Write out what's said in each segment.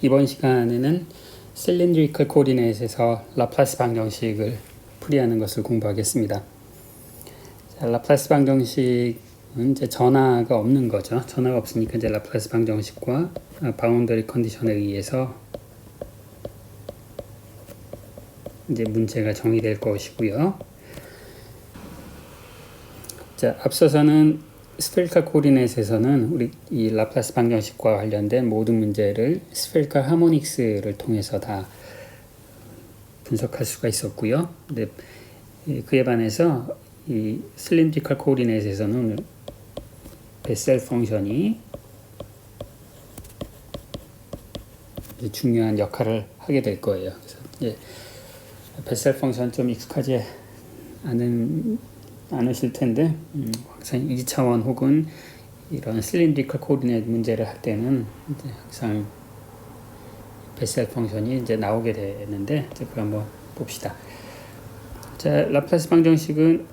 이번 시간에는 cylindrical coordinate에서 라플라스 방정식을 풀이하는 것을 공부하겠습니다. 자, 라플라스 방정식은 이제 전하가 없는 거죠. 전하가 없으니까 이제 라플라스 방정식과 바운더리 컨디션에 의해서 이제 문제가 정의될 것이고요. 자, 앞서서는 스페리컬 코디네이트에서는 우리 이 라플라스 방정식과 관련된 모든 문제를 스페리컬 하모닉스를 통해서 다 분석할 수가 있었고요. 근데 그에 반해서 이 실린드리컬 코디네이트에서는 베셀 펑션이 중요한 역할을 하게 될 거예요. 그래서 이제 베셀 펑션 좀 익숙하지 않으실 텐데 항상 2차원 혹은 이런 실린드리컬 코디네이트 문제를 할 때는 이제 항상 베셀 펑션이 이제 나오게 되는데 이제 그걸 한번 봅시다. 자, 라플라스 방정식은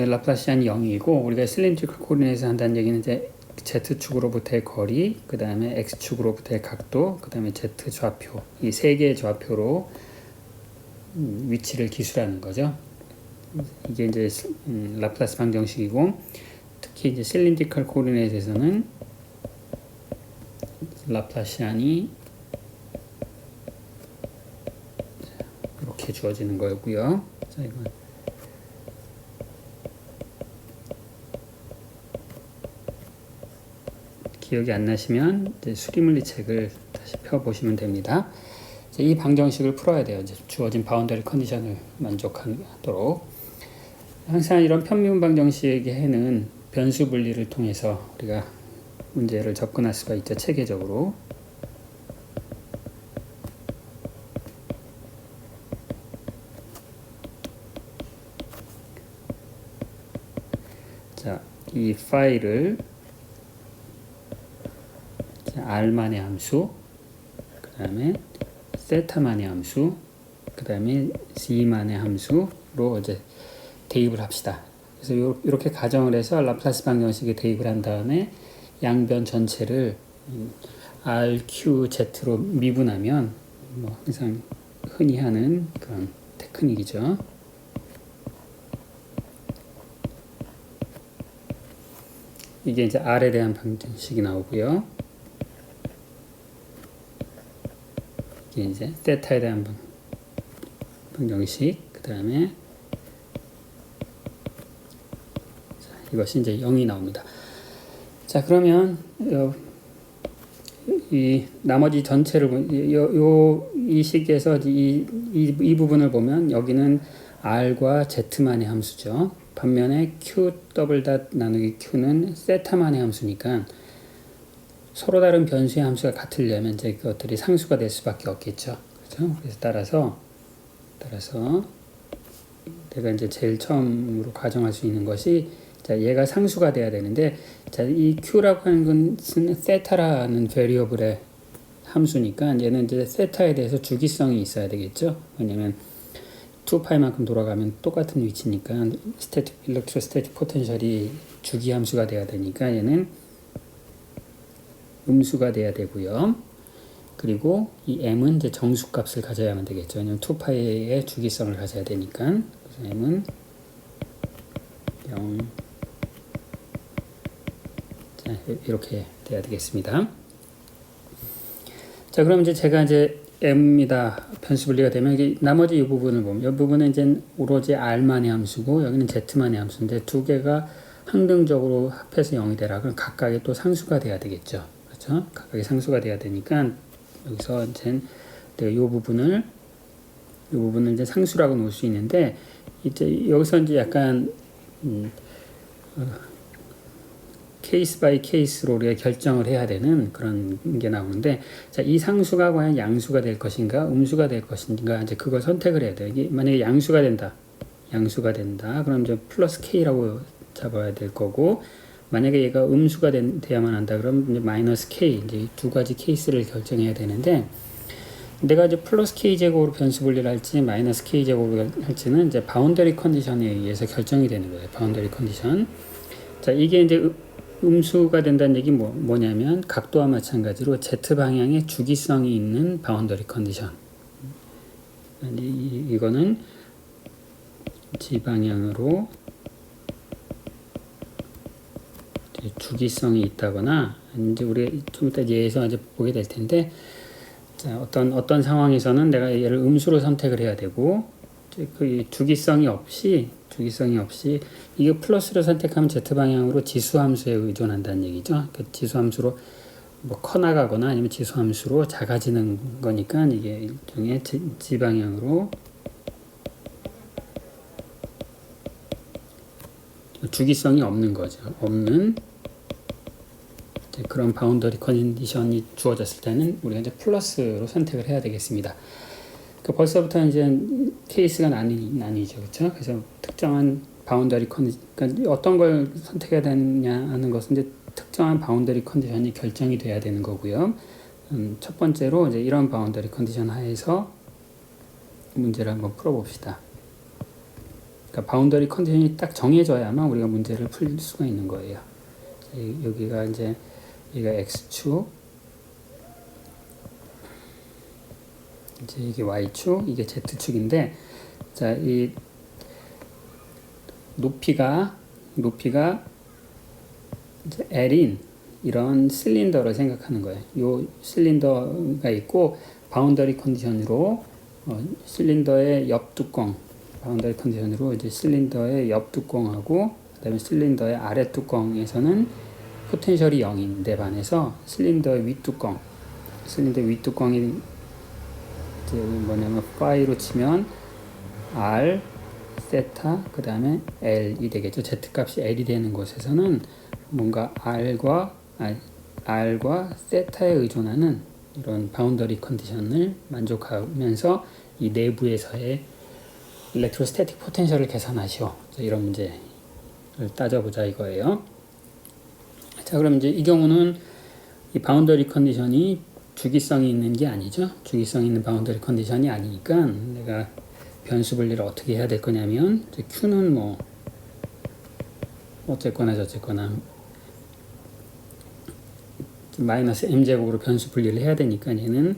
라플라시안이 0이고 우리가 실린드리컬 코디네이트에서 한다는 얘기는 이제 Z축으로부터의 거리, 그 다음에 X축으로부터의 각도, 그 다음에 Z 좌표, 이 세 개의 좌표로 위치를 기술하는 거죠. 이게 이제 라플라스 방정식이고, 특히 이제 실린드리컬 코디네이트에서는 라플라시안이 이렇게 주어지는 거고요. 자, 이건 기억이 안 나시면 이제 수리물리 책을 다시 펴보시면 됩니다. 이 방정식을 풀어야 돼요. 이제 주어진 바운더리 컨디션을 만족하도록. 항상 이런 편미분 방정식의 해는 변수 분리를 통해서 우리가 문제를 접근할 수가 있죠. 체계적으로. 자, 이 파일을 R만의 함수, 그 다음에 세타만의 함수, 그 다음에 Z만의 함수로 이제 대입을 합시다. 그래서 이렇게 가정을 해서 라플라스 방정식에 대입을 한 다음에 양변 전체를 R, Q, Z로 미분하면 뭐 항상 흔히 하는 그런 테크닉이죠. 이게 이제 R에 대한 방정식이 나오고요. 이게 이제 세타에 대한 방정식, 그 다음에 이것이 이제 0이 나옵니다. 자, 그러면 이 나머지 전체를 이 식에서 이 부분을 보면 여기는 R과 Z만의 함수죠. 반면에 Q 더블 닷 나누기 Q는 세타만의 함수니까 서로 다른 변수의 함수가 같으려면 이제 그것들이 상수가 될 수밖에 없겠죠. 그렇죠? 그래서 따라서 내가 이제 제일 처음으로 가정할 수 있는 것이 자, 얘가 상수가 돼야 되는데 자, 이 Q라고 하는 것은 세타라는 베리어블의 함수니까 얘는 이제 세타에 대해서 주기성이 있어야 되겠죠. 왜냐면 2파이만큼 돌아가면 똑같은 위치니까 일렉트로스태틱 포텐셜이 주기 함수가 돼야 되니까 얘는 음수가 돼야 되고요. 그리고 이 m은 이제 정수값을 가져야만 되겠죠. 왜냐면 2파이의 주기성을 가져야 되니까. 그래서 m은 0. 자, 이렇게 돼야 되겠습니다. 자, 그럼 이제 제가 이제 m이다 변수 분리가 되면 나머지 이 부분을 보면 이 부분은 이제 오로지 r만의 함수고 여기는 z만의 함수인데 두 개가 항등적으로 합해서 0이 되라. 그럼 각각의 또 상수가 돼야 되겠죠. 그렇죠? 각각의 상수가 돼야 되니까 여기서 이제 이 부분을 이제 상수라고 놓을 수 있는데 이제 여기서 이제 약간 케이스 바이 케이스로 우리가 결정을 해야 되는 그런 게 나오는데 자, 이 상수가 과연 양수가 될 것인가 음수가 될 것인가 이제 그걸 선택을 해야 돼요. 이게 만약에 양수가 된다 그럼 이제 플러스 K라고 잡아야 될 거고 만약에 얘가 음수가 돼야만 한다 그러면 이제 마이너스 K 이제 두 가지 케이스를 결정해야 되는데 내가 이제 플러스 K제곱으로 변수 분리를 할지 마이너스 K제곱으로 할지는 이제 바운더리 컨디션에 의해서 결정이 되는 거예요. 바운더리 컨디션. 자, 이게 이제 음수가 된다는 얘기 뭐냐면 각도와 마찬가지로 Z 방향에 주기성이 있는 바운더리 컨디션. 이거는 G 방향으로 주기성이 있다거나, 이제 우리 좀 이따 예에서 이제 보게 될 텐데, 자, 어떤 상황에서는 내가 얘를 음수로 선택을 해야 되고, 그 주기성이 없이 이게 플러스로 선택하면 Z 방향으로 지수함수에 의존한다는 얘기죠. 그 지수함수로 뭐 커나가거나 아니면 지수함수로 작아지는 거니까 이게 일종의 G 방향으로 주기성이 없는 거죠. 없는 그런 바운더리 컨디션이 주어졌을 때는 우리가 이제 플러스로 선택을 해야 되겠습니다. 벌써부터 이제 케이스가 나뉘죠, 그렇죠? 그래서 특정한 바운더리 컨디션, 그러니까 어떤 걸 선택해야 되느냐 하는 것은 이제 특정한 바운더리 컨디션이 결정이 돼야 되는 거고요. 첫 번째로 이제 이런 바운더리 컨디션 하에서 문제를 한번 풀어봅시다. 그러니까 바운더리 컨디션이 딱 정해져야만 우리가 문제를 풀 수가 있는 거예요. 여기가 이제 여기가 x축, 이제 이게 y축, 이게 z축인데, 자, 이 높이가 이제 L인 이런 실린더를 생각하는 거예요. 요 실린더가 있고 바운더리 컨디션으로 실린더의 옆 뚜껑, 바운더리 컨디션으로 이제 실린더의 옆 뚜껑하고 그다음에 실린더의 아래 뚜껑에서는 포텐셜이 0인데 반해서 실린더의 윗 뚜껑이 이제 뭐냐면 파이로 치면 R 세타 그 다음에 L이 되겠죠. Z 값이 L이 되는 곳에서는 뭔가 R과 세타에 의존하는 이런 바운더리 컨디션을 만족하면서 이 내부에서의 일렉트로스태틱 포텐셜을 계산하시오. 이런 문제를 따져보자 이거예요. 자, 그럼 이제 이 경우는 이 바운더리 컨디션이 주기성이 있는 게 아니죠. 주기성 있는 바운더리 컨디션이 아니니까 내가 변수 분리를 어떻게 해야 될 거냐면 Q는 뭐 어쨌거나 저쨌거나 마이너스 m제곱으로 변수 분리를 해야 되니까 얘는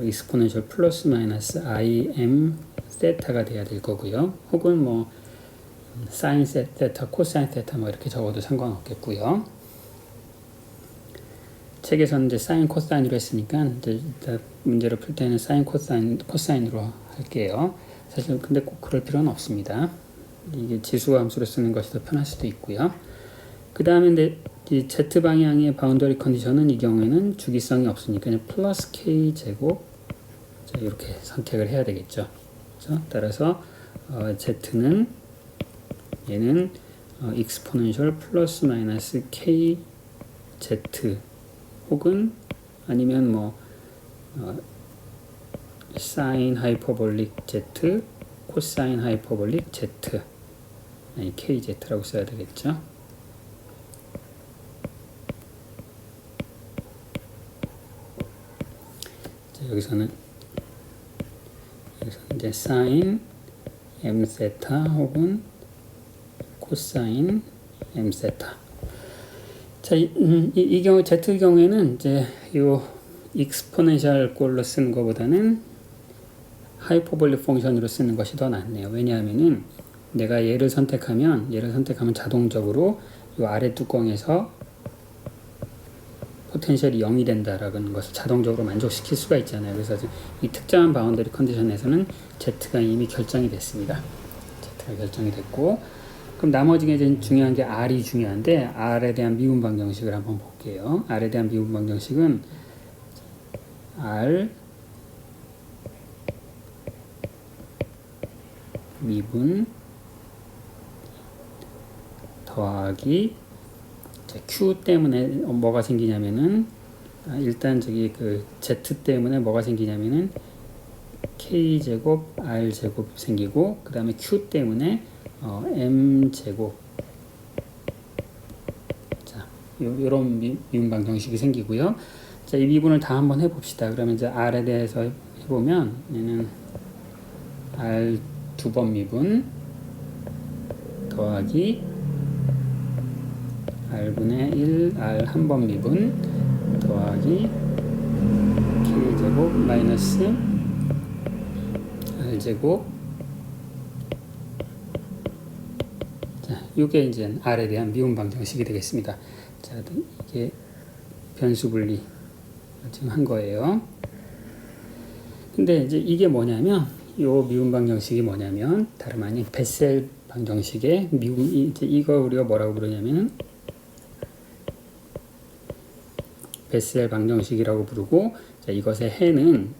익스포넨셜 플러스 마이너스 im 세타가 돼야 될 거고요. 혹은 뭐 사인 세타, 코사인 세타 뭐 이렇게 적어도 상관없겠고요. 책에서는 이제 사인 코사인으로 했으니까 이제 문제를 풀 때는 사인 코사인으로 할게요. 사실 근데 꼭 그럴 필요는 없습니다. 이게 지수 함수로 쓰는 것이 더 편할 수도 있고요. 그 다음에 이 Z 방향의 바운더리 컨디션은 이 경우에는 주기성이 없으니까 그냥 플러스 K 제곱 이렇게 선택을 해야 되겠죠. 그렇죠? 따라서 Z는 얘는 익스포넨셜 플러스 마이너스 K Z 혹은 아니면 뭐 사인 하이퍼볼릭 Z, 코사인 하이퍼볼릭 Z, 아니 KZ라고 써야 되겠죠. 자, 여기서는 이제 사인 M 세타 혹은 코사인 M 세타. 자, 이 경우 Z 경우에는 이제 요 익스포넨셜 꼴로 쓰는 것보다는 하이퍼볼릭 펑션으로 쓰는 것이 더 낫네요. 왜냐하면은 내가 얘를 선택하면 자동적으로 요 아래 뚜껑에서 포텐셜이 0이 된다라는 것을 자동적으로 만족시킬 수가 있잖아요. 그래서 이 특정한 바운더리 컨디션에서는 Z가 이미 결정이 됐습니다. Z가 결정이 됐고, 그럼 나머지가 이제 중요한 게 R이 중요한데, R에 대한 미분 방정식을 한번 볼게요. R에 대한 미분 방정식은 R 미분 더하기 Q 때문에 뭐가 생기냐면은 일단 그 Z 때문에 뭐가 생기냐면은 K 제곱 R 제곱 생기고, 그 다음에 Q 때문에 M 제곱, 자, 요런 미분 방정식이 생기고요. 자, 이 미분을 다 한번 해봅시다. 그러면 이제 R에 대해서 해보면 얘는 R 두 번 미분 더하기 r분의 1 r 한 번 미분 더하기 k제곱 마이너스 r제곱. 자, 이게 이제 r에 대한 미분 방정식이 되겠습니다. 자, 이게 변수 분리 지금 한 거예요. 근데 이제 이게 뭐냐면, 요 미분 방정식이 뭐냐면 다름 아닌 베셀 방정식의 미분, 이제 이거 우리가 뭐라고 부르냐면 베셀 방정식이라고 부르고, 자, 이것의 해는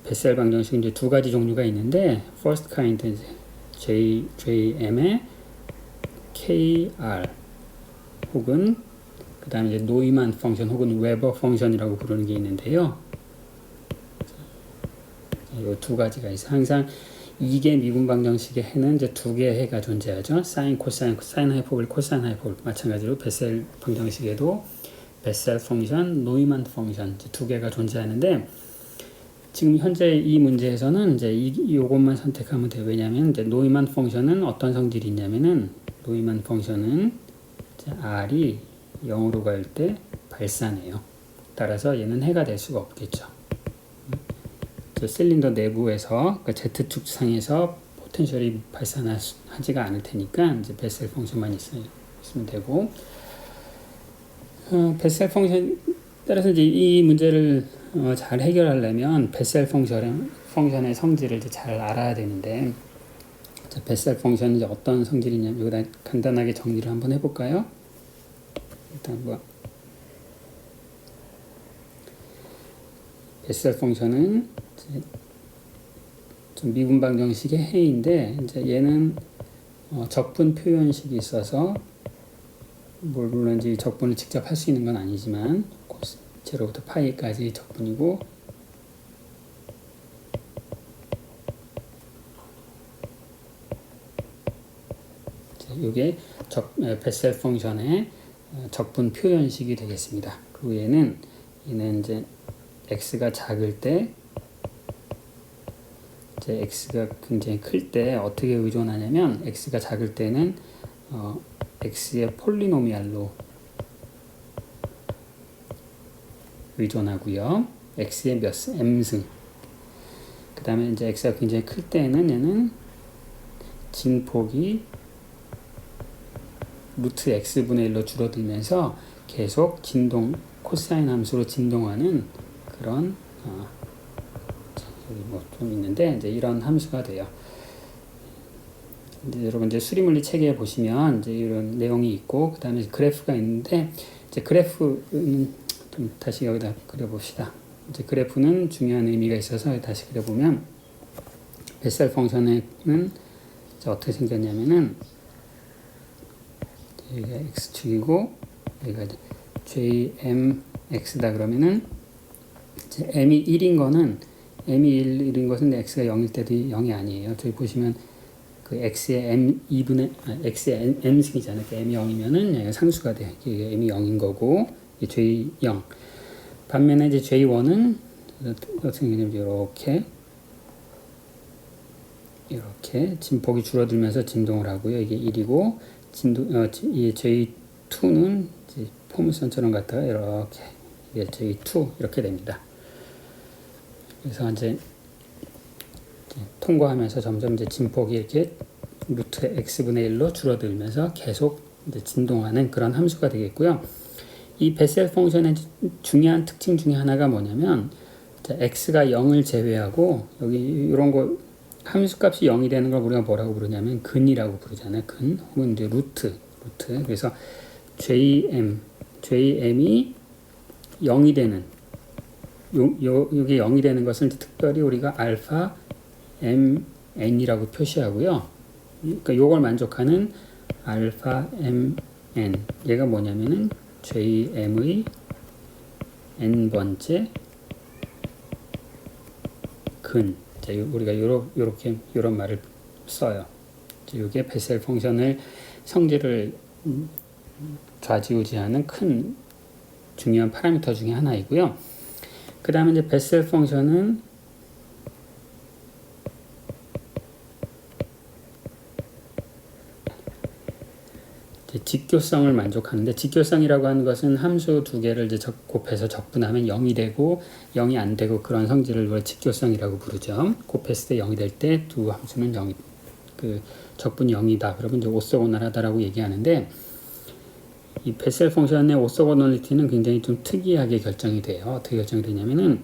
베셀 방정식 이제 두 가지 종류가 있는데, first kind 이제 JM의 KR 혹은 그 다음에 이제 노이만 펑션 혹은 웨버 펑션이라고 부르는 게 있는데요. 이 두 가지가 있어요. 항상 이게 미분 방정식의 해는 이제 두 개의 해가 존재하죠. 사인, 코사인, 사인 하이퍼볼, 코사인 하이퍼볼. 마찬가지로 베셀 방정식에도 베셀 펑션, 노이만 펑션 두 개가 존재하는데, 지금 현재 이 문제에서는 이제 요것만 선택하면 돼요. 왜냐하면 이제 노이만 펑션은 어떤 성질이 있냐면은, 노이만 펑션은 이제 r이 0으로 갈 때 발산해요. 따라서 얘는 해가 될 수가 없겠죠. 실린더 내부에서, 그러니까 Z축 상에서 포텐셜이 발산하지가 않을 테니까 이제 베셀 펑션만 있으면 되고, 베셀 펑션 따라서 이제 이 문제를 잘 해결하려면 베셀 펑션의 성질을 이제 잘 알아야 되는데, 자, 베셀 펑션은 이제 어떤 성질이냐면, 여기다 간단하게 정리를 한번 해볼까요? 일단 뭐 베셀 펑션은 좀 미분 방정식의 해인데, 이제 얘는 적분 표현식이 있어서, 물론 이제 적분을 직접 할 수 있는 건 아니지만 제로부터 파이까지 적분이고, 이게 베셀 펑션의 적분 표현식이 되겠습니다. 그리고 얘는 이제 x가 작을 때, 이제 x가 굉장히 클 때 어떻게 의존하냐면, x가 작을 때는 x의 폴리노미알로 의존하고요. x의 m승. 그 다음에 이제 x가 굉장히 클 때는 얘는 진폭이 루트 x분의 1로 줄어들면서 계속 코사인 함수로 진동하는 그런 여기 뭐 좀 있는데, 이제 이런 함수가 돼요. 이제 여러분 이제 수리물리 체계에 보시면 이제 이런 내용이 있고, 그 다음에 그래프가 있는데, 이제 그래프는 좀 다시 여기다 그려봅시다. 이제 그래프는 중요한 의미가 있어서 다시 그려보면, 베셀 펑션은 이제 어떻게 생겼냐면은, 여기가 x축이고 여기가 jmx다 그러면은, 이제 m이 1인 거는, m이 1인 것은 x가 0일 때도 0이 아니에요. 저기 보시면 그 x의 x의 m승이잖아요. m이 0이면은 얘가 상수가 돼요. 이게 m이 0인 거고, 이게 j0. 반면에 이제 j1은 어떻게 생기냐면 이렇게 진폭이 줄어들면서 진동을 하고요. 이게 1이고, 이 j2는 이제 포물선처럼 갔다가 이렇게, 이게 j2 이렇게 됩니다. 그래서 이제 통과하면서 점점 이제 진폭이 이렇게 루트 x분의 1로 줄어들면서 계속 이제 진동하는 그런 함수가 되겠고요. 이 베셀 펑션의 중요한 특징 중에 하나가 뭐냐면, x가 0을 제외하고 여기 이런 거 함수값이 0이 되는 걸 우리가 뭐라고 부르냐면 근이라고 부르잖아요. 근 혹은 이제 루트. 그래서 JM이 0이 되는, 요게 0이 되는 것을 특별히 우리가 알파 mn이라고 표시하고요. 그러니까 요걸 만족하는 알파 mn, 얘가 뭐냐면은 JM의 n번째 근. 자, 우리가 요런 말을 써요. 이게 베셀 펑션의 성질을 좌지우지하는 큰 중요한 파라미터 중에 하나이고요. 그 다음에 이제 베셀 펑션은 직교성을 만족하는데, 직교성이라고 하는 것은 함수 두 개를 이제 곱해서 적분하면 0이 되고 0이 안 되고 그런 성질을 우리가 직교성이라고 부르죠. 곱했을 때 0이 될 때 두 함수는 0이 적분이 0이다. 그러면 이제 오소고널하다라고 얘기하는데, 이 베셀 펑션의 오소고널리티는 굉장히 좀 특이하게 결정이 돼요. 어떻게 결정이 되냐면은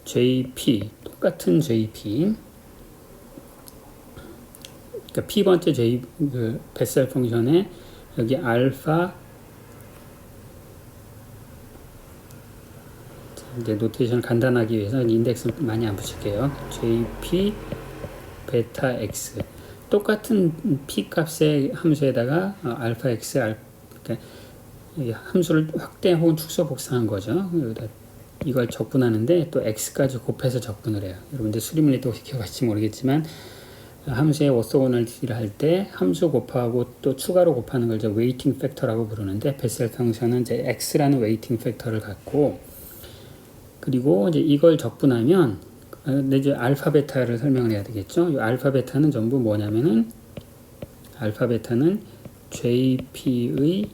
JP, 똑같은 JP, 그러니까 P번째 베셀 펑션에 여기 알파, 이제 노테이션을 간단하기 위해서 인덱스 많이 안 붙일게요. JP 베타 X, 똑같은 P 값의 함수에다가 알파 X, 그러니까 함수를 확대 혹은 축소 복사한 거죠. 여기다 이걸 적분하는데 또 X까지 곱해서 적분을 해요. 여러분들 수리물리 또 기억하실지 모르겠지만, 함수의 오소고널리티를 할 때 함수 곱하고 또 추가로 곱하는 걸 이제 웨이팅 팩터라고 부르는데, 베셀 펑션은 이제 X라는 웨이팅 팩터를 갖고, 그리고 이제 이걸 적분하면 이제 알파 베타를 설명을 해야 되겠죠. 이 알파 베타는 전부 뭐냐면은, 알파 베타는 JP의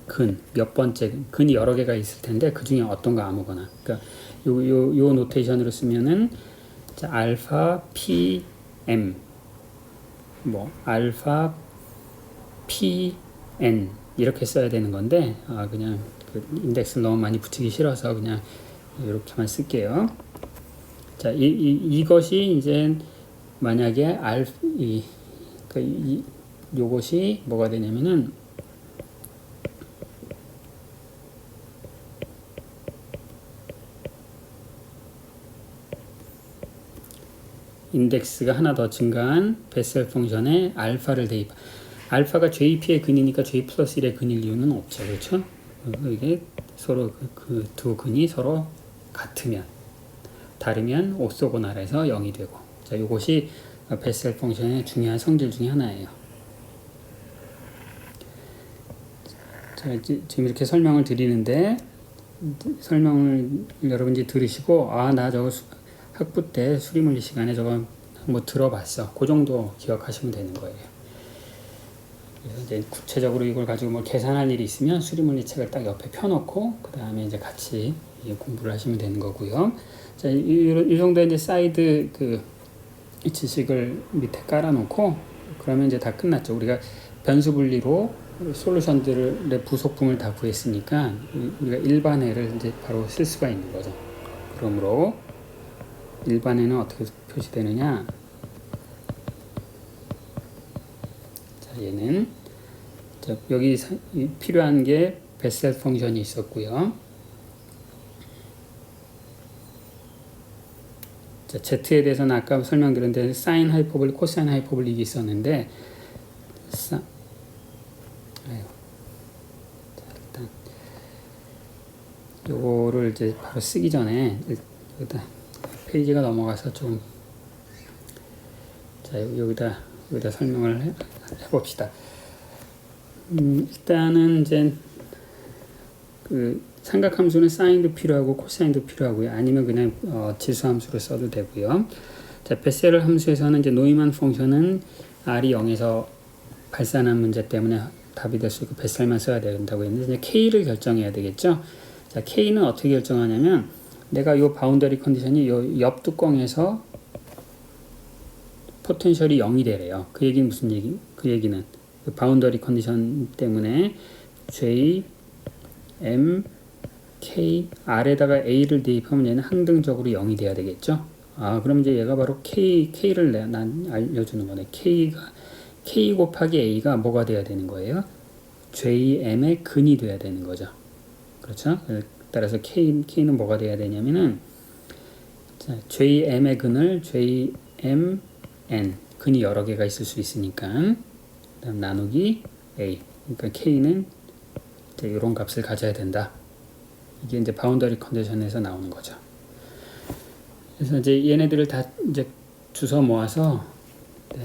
근, 몇 번째 근이 여러 개가 있을 텐데 그 중에 어떤 거 아무거나, 그러니까 요 노테이션으로 쓰면은 알파 PM, 뭐 알파 PN 이렇게 써야 되는 건데, 그냥 그 인덱스를 너무 많이 붙이기 싫어서 그냥 이렇게만 쓸게요. 자, 이것이 이제 만약에 요것이 뭐가 되냐면은, 인덱스가 하나 더 증가한 베셀 펑션에 알파를 대입. 알파가 JP의 근이니까 J 플러스 1의 근일 이유는 없죠. 그렇죠? 이게 서로 그 두 근이 서로 같으면, 다르면 오소고널해서 0이 되고. 자, 이것이 베셀 펑션의 중요한 성질 중에 하나예요. 자, 지금 이렇게 설명을 드리는데, 설명을 여러분들이 들으시고, 나 저거 학부 때 수리물리 시간에 저거 뭐 들어봤어. 그 정도 기억하시면 되는 거예요. 그래서 이제 구체적으로 이걸 가지고 뭐 계산할 일이 있으면 수리물리 책을 딱 옆에 펴놓고 그 다음에 이제 같이 공부를 하시면 되는 거고요. 자, 이 정도 이제 사이드 지식을 밑에 깔아놓고 그러면 이제 다 끝났죠. 우리가 변수 분리로 솔루션들의 부속품을 다 구했으니까 우리가 일반해를 이제 바로 쓸 수가 있는 거죠. 그러므로 일반에는 어떻게 표시되느냐? 자, 얘는 여기 필요한 게 베셀 펑션이 있었고요. 자, Z에 대해서는 아까 설명드렸는데 사인 하이퍼볼릭, 코사인 하이퍼볼릭이 있었는데, 자, 일단 요거를 이제 바로 쓰기 전에 여기다 페이지가 넘어가서 좀, 자, 여기다 설명을 해봅시다. 일단은 이제 삼각함수는 사인도 필요하고 코사인도 필요하고요. 아니면 그냥 지수함수로 써도 되고요. 자, 베셀 함수에서는 이제 노이만 펑션은 R이 0에서 발산한 문제 때문에 답이 될 수 있고 베셀만 써야 된다고 했는데, 이제 K를 결정해야 되겠죠. 자, K는 어떻게 결정하냐면, 내가 요 바운더리 컨디션이 요 옆 뚜껑에서 포텐셜이 0이 되래요. 그 얘기는 무슨 얘기? 그 얘기는 바운더리 컨디션 때문에 J, M, K, R에다가 A를 대입하면 얘는 항등적으로 0이 돼야 되겠죠. 그럼 이제 얘가 바로 K를 알려주는 거네. K 곱하기 A가 뭐가 돼야 되는 거예요? JM의 근이 돼야 되는 거죠. 그렇죠? 따라서 K는 뭐가 돼야 되냐면은, 자, JM의 근을 JMN, 근이 여러 개가 있을 수 있으니까, 그다음 나누기 A. 그러니까 K는 이런 값을 가져야 된다. 이게 이제 바운더리 컨디션에서 나오는 거죠. 그래서 이제 얘네들을 다 이제 주워 모아서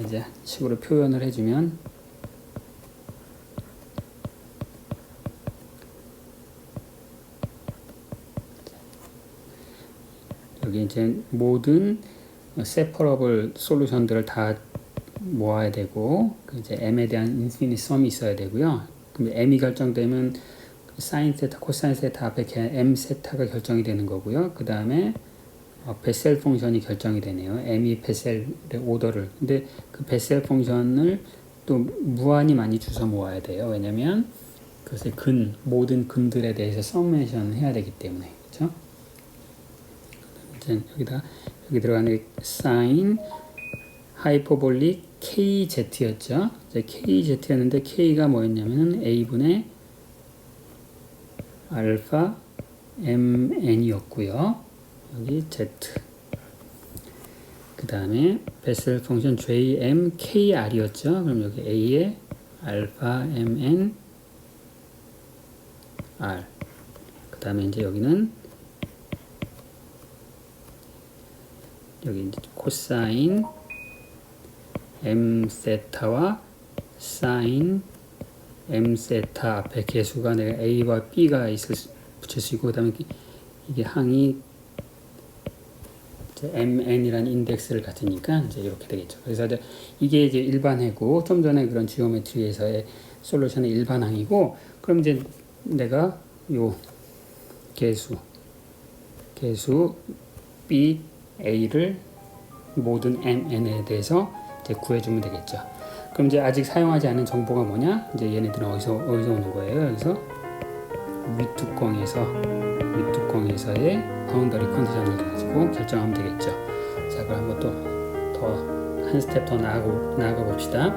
이제 식으로 표현을 해주면, 여기 이제 모든 세퍼러블 솔루션들을 다 모아야 되고, 이제 m에 대한 인피니티 썸이 있어야 되고요. 그럼 m이 결정되면 사인 세타, 코사인 세타 앞에 m 세타가 결정이 되는 거고요. 그 다음에 베셀 펑션이 결정이 되네요. m이 베셀의 오더를. 근데 그 베셀 펑션을 또 무한히 많이 주워 모아야 돼요. 왜냐면 그것의 모든 근들에 대해서 서메이션 해야 되기 때문에. 그렇죠? 여기 들어가는 사인 하이퍼볼릭 KZ였죠. KZ였는데 K가 뭐였냐면은 A분의 알파 MN이었고요. 여기 Z. 그 다음에 베셀 펑션 JMKR이었죠. 그럼 여기 A에 알파 MN R. 그 다음에 이제 여기는 여기 이제 코사인 M 세타와 사인 M 세타 앞에 개수가 내가 A와 B가 붙일 수 있고, 그 다음에 이게 항이 MN이라는 인덱스를 갖으니까 이제 이렇게 되겠죠. 그래서 이게 이제 일반해고, 좀 전에 그런 지오메트리에서의 솔루션의 일반항이고, 그럼 이제 내가 요 개수 B, A를 모든 MN에 대해서 이제 구해주면 되겠죠. 그럼 이제 아직 사용하지 않은 정보가 뭐냐? 이제 얘네들은 어디서 오는 거예요? 여기서 윗뚜껑에서의 바운더리 컨디션을 가지고 결정하면 되겠죠. 자, 그럼 한번 또 한 스텝 더 나아가 봅시다.